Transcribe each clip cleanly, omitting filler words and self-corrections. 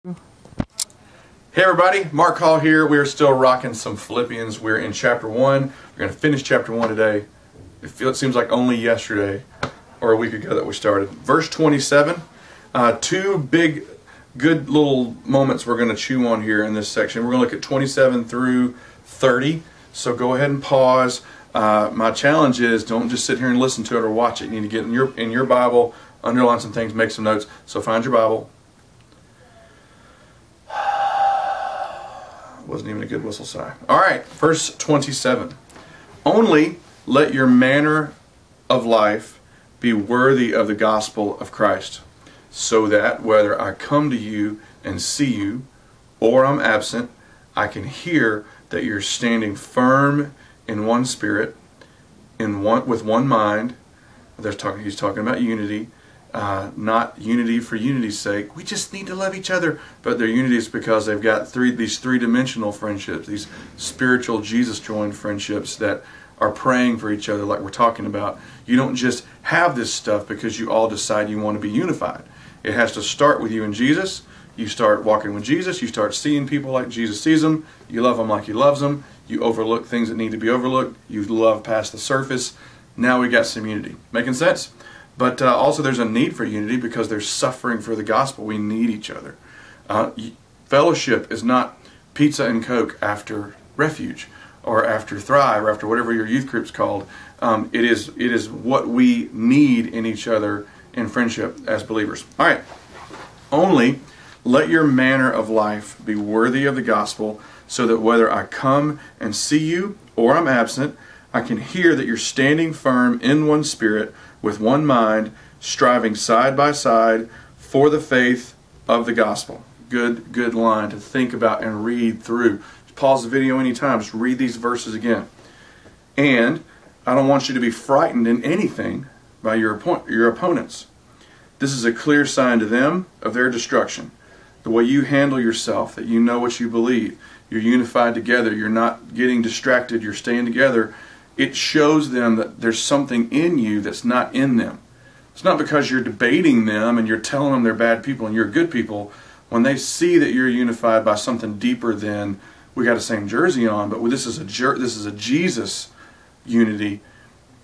Hey everybody, Mark Hall here. We are still rocking some Philippians. We're in chapter 1. We're going to finish chapter 1 today. It seems like only yesterday or a week ago that we started. Verse 27, two big good little moments we're going to chew on here in this section. We're going to look at 27 through 30. So go ahead and pause. My challenge is don't just sit here and listen to it or watch it. You need to get in your Bible, underline some things, make some notes. So find your Bible. Wasn't even a good whistle sigh. Alright, verse 27. Only let your manner of life be worthy of the gospel of Christ, so that whether I come to you and see you, or I'm absent, I can hear that you're standing firm in one spirit, with one mind. He's talking about unity. Not unity for unity's sake. We just need to love each other. But their unity is because they've got these three-dimensional friendships, these spiritual Jesus-joined friendships that are praying for each other like we're talking about. You don't just have this stuff because you all decide you want to be unified. It has to start with you and Jesus. You start walking with Jesus. You start seeing people like Jesus sees them. You love them like He loves them. You overlook things that need to be overlooked. You love past the surface. Now we got some unity. Making sense? But also there's a need for unity because there's suffering for the gospel. We need each other. Fellowship is not pizza and Coke after Refuge or after Thrive or after whatever your youth group's called. It is what we need in each other in friendship as believers. All right. Only let your manner of life be worthy of the gospel, so that whether I come and see you or I'm absent, I can hear that you're standing firm in one spirit, with one mind, striving side by side for the faith of the gospel. Good line to think about and read through. Just pause the video anytime. Just read these verses again. And I don't want you to be frightened in anything by your opponents. This is a clear sign to them of their destruction. The way you handle yourself, that you know what you believe, you're unified together, you're not getting distracted, you're staying together. It shows them that there's something in you that's not in them. It's not because you're debating them and you're telling them they're bad people and you're good people. When they see that you're unified by something deeper than we got the same jersey on, but this is a Jesus unity,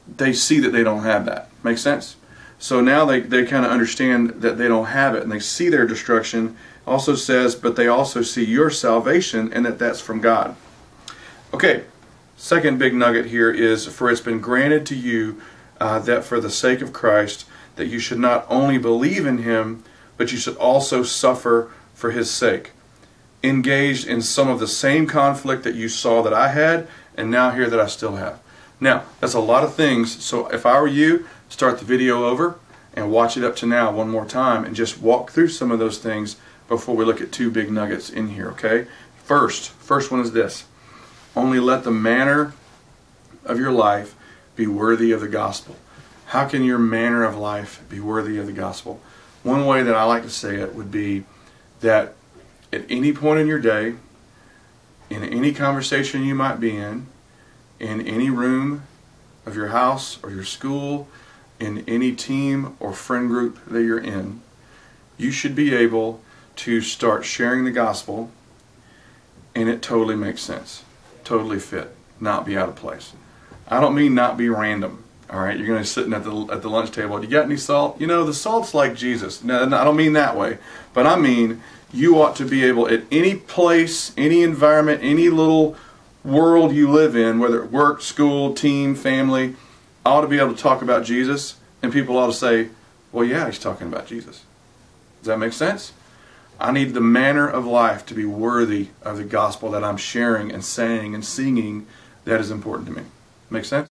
they see that they don't have that. Make sense? So now they kind of understand that they don't have it, and they see their destruction. Also says, but they also see your salvation and that that's from God. Okay. Second big nugget here is, for it's been granted to you that for the sake of Christ, that you should not only believe in Him, but you should also suffer for His sake. Engaged in some of the same conflict that you saw that I had, and now hear that I still have. Now, that's a lot of things, so if I were you, start the video over and watch it up to now one more time and just walk through some of those things before we look at two big nuggets in here, okay? First one is this. Only let the manner of your life be worthy of the gospel. How can your manner of life be worthy of the gospel? One way that I like to say it would be that at any point in your day, in any conversation you might be in any room of your house or your school, in any team or friend group that you're in, you should be able to start sharing the gospel and it totally makes sense. Totally fit, not be out of place. I don't mean not be random. All right, you're going to be sitting at the lunch table. You got any salt? You know, the salt's like Jesus. No, I don't mean that way, but I mean you ought to be able at any place, any environment, any little world you live in, whether at work, school, team, family, ought to be able to talk about Jesus, and people ought to say, "Well, yeah, he's talking about Jesus." Does that make sense? I need the manner of life to be worthy of the gospel that I'm sharing and saying and singing. That is important to me. Make sense?